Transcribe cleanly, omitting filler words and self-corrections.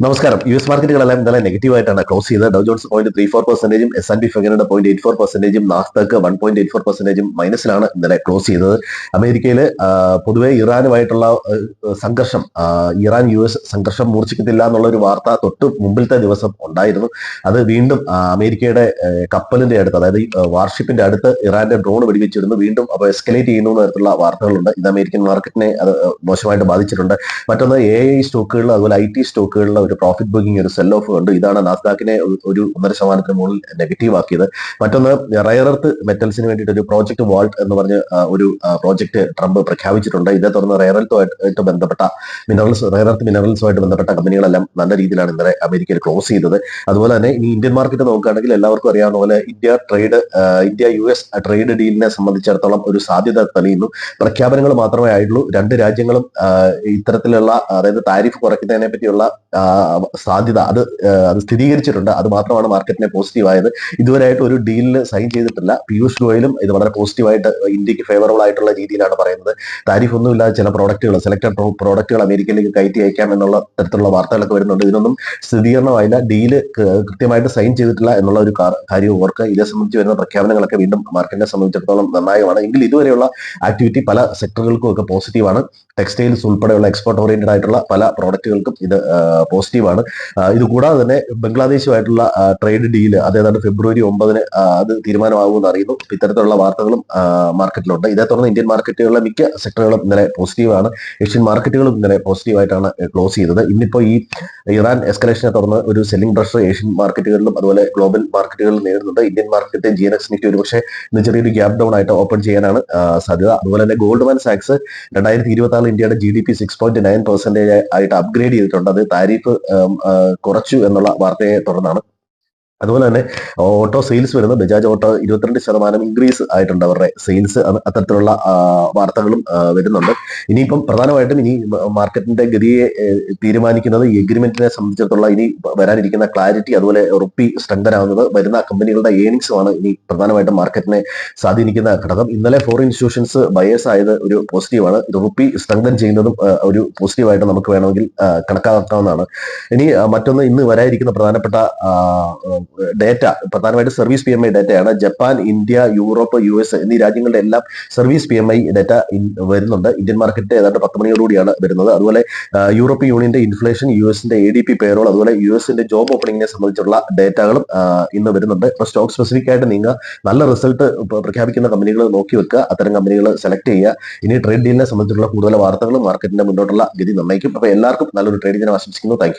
നമസ്കാരം. U S മാർക്കറ്റുകളെല്ലാം ഇന്നലെ നെഗറ്റീവായിട്ടാണ് close ചെയ്തത്. ഡൗ ജോൺസ് 0.34%, S&P 500 0.84%, നാസ്ഡാക്ക് 1.84% മൈനസിലാണ് ഇന്നലെ ക്ലോസ് ചെയ്തത്. അമേരിക്കയിൽ പൊതുവെ ഇറാനുമായിട്ടുള്ള സംഘർഷം, ഇറാൻ US സംഘർഷം മൂർച്ഛിക്കത്തില്ല എന്നുള്ള ഒരു വാർത്ത തൊട്ട് മുമ്പിലത്തെ ദിവസം ഉണ്ടായിരുന്നു. അത് വീണ്ടും അമേരിക്കയുടെ കപ്പലിന്റെ അടുത്ത്, അതായത് വാർഷിപ്പിന്റെ അടുത്ത് ഇറാന്റെ ഡ്രോൺ വെടിവെച്ചിരുന്നു. വീണ്ടും അപ്പോൾ എസ്കലേറ്റ് ചെയ്യുന്ന തരത്തിലുള്ള വാർത്തകളുണ്ട്. ഇത് അമേരിക്കൻ മാർക്കറ്റിനെ അത് മോശമായിട്ട് ബാധിച്ചിട്ടുണ്ട്. മറ്റൊന്ന് AI സ്റ്റോക്കുകളിൽ അതുപോലെ IT സ്റ്റോക്കുകളിൽ ഒരു പ്രോഫിറ്റ് ബുക്കിംഗ്, ഒരു സെൽ ഓഫ് ഉണ്ട്. ഇതാണ് നാസ്ഡാക്കിനെ ഒരു 1.5% മുകളിൽ നെഗറ്റീവ് ആക്കിയത്. മറ്റൊന്ന് റയർ എർത്ത് മെറ്റൽസിന് വേണ്ടിയിട്ട് ഒരു പ്രോജക്ട് വാൾട്ട് എന്ന് പറഞ്ഞ് ഒരു പ്രോജക്ട് ട്രംപ് പ്രഖ്യാപിച്ചിട്ടുണ്ട്. ഇതേ തുടർന്ന് റയർ എർത്തുമായിട്ട് ബന്ധപ്പെട്ട റയർ എർത്ത് മിനറൽസുമായിട്ട് ബന്ധപ്പെട്ട കമ്പനികളെല്ലാം നല്ല രീതിയിലാണ് ഇന്നലെ അമേരിക്കയിൽ ക്ലോസ് ചെയ്തത്. അതുപോലെ തന്നെ ഇനി ഇന്ത്യൻ മാർക്കറ്റ് നോക്കുകയാണെങ്കിൽ എല്ലാവർക്കും അറിയാവുന്ന പോലെ ഇന്ത്യ US ട്രേഡ് ഡീലിനെ സംബന്ധിച്ചിടത്തോളം ഒരു സാധ്യത തെളിയുന്നു. പ്രഖ്യാപനങ്ങൾ മാത്രമേ ആയിട്ടുള്ളൂ. രണ്ട് രാജ്യങ്ങളും ഇത്തരത്തിലുള്ള, അതായത് താരിഫ് കുറയ്ക്കുന്നതിനെ പറ്റിയുള്ള സാധ്യത അത് സ്ഥിരീകരിച്ചിട്ടുണ്ട്. അത് മാത്രമാണ് മാർക്കറ്റിനെ പോസിറ്റീവ് ആയത്. ഇതുവരെയായിട്ട് ഒരു ഡീലിന് സൈൻ ചെയ്തിട്ടില്ല. പീയൂഷ് ഗോയലും ഇത് വളരെ പോസിറ്റീവായിട്ട് ഇന്ത്യക്ക് ഫേവറബിൾ ആയിട്ടുള്ള രീതിയിലാണ് പറയുന്നത്. താരിഫ് ഒന്നുമില്ലാതെ ചില പ്രോഡക്റ്റുകൾ, സെലക്ടഡ് പ്രോഡക്റ്റുകൾ അമേരിക്കയിലേക്ക് കയറ്റി അയക്കാം എന്നുള്ള തരത്തിലുള്ള വാർത്തകളൊക്കെ വരുന്നുണ്ട്. ഇതിനൊന്നും സ്ഥിരീകരണമായില്ല. ഡീല് കൃത്യമായിട്ട് സൈൻ ചെയ്തിട്ടില്ല എന്നുള്ള ഒരു കാര്യം ഓർക്കുക. ഇതേ സംബന്ധിച്ച് വരുന്ന പ്രഖ്യാപനങ്ങളൊക്കെ വീണ്ടും മാർക്കറ്റിനെ സംബന്ധിച്ചിടത്തോളം നിർണായകമാണ്. എങ്കിൽ ഇതുവരെയുള്ള ആക്ടിവിറ്റി പല സെക്ടറുകൾക്കും ഒക്കെ പോസിറ്റീവാണ്. ടെക്സ്റ്റൈൽസ് ഉൾപ്പെടെയുള്ള എക്സ്പോർട്ട് ഓറിയന്റഡ് ആയിട്ടുള്ള പല പ്രോഡക്റ്റുകൾക്കും ഇത് പോസിറ്റീവാണ്. ഇത് കൂടാതെ തന്നെ ബംഗ്ലാദേശുമായിട്ടുള്ള ട്രേഡ് ഡീല് അത് ഏതാണ്ട് ഫെബ്രുവരി 9 അത് തീരുമാനമാകുമെന്ന് അറിയുന്നു. ഇത്തരത്തിലുള്ള വാർത്തകളും മാർക്കറ്റിലുണ്ട്. ഇതേ തുടർന്ന് ഇന്ത്യൻ മാർക്കറ്റുകളിലെ മിക്ക സെക്ടറുകളും ഇന്നലെ പോസിറ്റീവാണ്. ഏഷ്യൻ മാർക്കറ്റുകളും ഇന്നലെ പോസിറ്റീവായിട്ടാണ് ക്ലോസ് ചെയ്തത്. ഇന്നിപ്പോൾ ഈ ഇറാൻ എസ്കലേഷനെ തുടർന്ന് ഒരു സെല്ലിംഗ് പ്രഷർ ഏഷ്യൻ മാർക്കറ്റുകളിലും അതുപോലെ ഗ്ലോബൽ മാർക്കറ്റുകളിലും നേരിടുന്നുണ്ട്. ഇന്ത്യൻ മാർക്കറ്റ് GNX നിഫ്റ്റി ഒരുപക്ഷെ ഇന്ന് ചെറിയൊരു ഗ്യാപ് ഡൗൺ ആയിട്ട് ഓപ്പൺ ചെയ്യാനാണ് സാധ്യത. അതുപോലെ തന്നെ ഗോൾഡ്മാൻ സാക്സ് 2026 ഇന്ത്യയുടെ GDP 6.9% ആയിട്ട് അപ്ഗ്രേഡ് ചെയ്തിട്ടുണ്ട്. അത് താരിഫ് കുറച്ചു എന്നുള്ള വാർത്തയെ തുടർന്നാണ്. അതുപോലെ തന്നെ ഓട്ടോ സെയിൽസ് വരുന്നത് ബജാജ് ഓട്ടോ 22% ഇൻക്രീസ് ആയിട്ടുണ്ട് അവരുടെ സെയിൽസ്. അത്തരത്തിലുള്ള വാർത്തകളും വരുന്നുണ്ട്. ഇനിയിപ്പം പ്രധാനമായിട്ടും ഇനി മാർക്കറ്റിന്റെ ഗതിയെ തീരുമാനിക്കുന്നത് ഈ എഗ്രിമെന്റിനെ സംബന്ധിച്ചിടത്തോളം ഇനി വരാനിരിക്കുന്ന ക്ലാരിറ്റി, അതുപോലെ റുപ്പി സ്ട്രെങ്തൻ ആവുന്നത്, വരുന്ന കമ്പനികളുടെ ഏണിങ്സുമാണ് ഇനി പ്രധാനമായിട്ടും മാർക്കറ്റിനെ സ്വാധീനിക്കുന്ന ഘടകം. ഇന്നലെ ഫോറിൻ ഇൻസ്റ്റിറ്റ്യൂഷൻസ് ബയേഴ്സ് ആയത് ഒരു പോസിറ്റീവാണ്. റുപ്പി സ്ട്രെങ്തൻ ചെയ്യുന്നതും ഒരു പോസിറ്റീവായിട്ട് നമുക്ക് വേണമെങ്കിൽ കണക്കാക്കാവുന്നതാണ്. ഇനി മറ്റൊന്ന്, ഇന്ന് വരാനിരിക്കുന്ന പ്രധാനപ്പെട്ട ഡേറ്റ പ്രധാനമായിട്ട് സർവീസ് PMI ഡേറ്റയാണ്. ജപ്പാൻ, ഇന്ത്യ, യൂറോപ്പ്, US എന്നീ രാജ്യങ്ങളുടെ എല്ലാം സർവീസ് PMI ഡേറ്റ വരുന്നുണ്ട്. ഇന്ത്യൻ മാർക്കറ്റ് ഏതാണ്ട് 10 മണിയോടുകൂടിയാണ് വരുന്നത്. അതുപോലെ യൂറോപ്യൻ യൂണിയന്റെ ഇൻഫ്ലേഷൻ, US ADP പേറോൾ, അതുപോലെ US ജോബ് ഓപ്പണിംഗിനെ സംബന്ധിച്ചുള്ള ഡേറ്റകളും ഇന്ന് വരുന്നുണ്ട്. ഇപ്പൊ സ്റ്റോക്ക് സ്പെസിഫിക് ആയിട്ട് നിങ്ങൾ നല്ല റിസൾട്ട് പ്രഖ്യാപിക്കുന്ന കമ്പനികൾ നോക്കി വെക്കുക, അത്തരം കമ്പനികൾ സെലക്ട് ചെയ്യുക. ഇനി ട്രേഡ് ഡീലിനെ സംബന്ധിച്ചുള്ള കൂടുതൽ വാർത്തകളും മാർക്കറ്റിന്റെ മുന്നോട്ടുള്ള ഗതി നിർണ്ണയിക്കും. അപ്പൊ എല്ലാവർക്കും നല്ലൊരു ട്രേഡിംഗ് ദിനം ആശംസിക്കുന്നു. Thank you.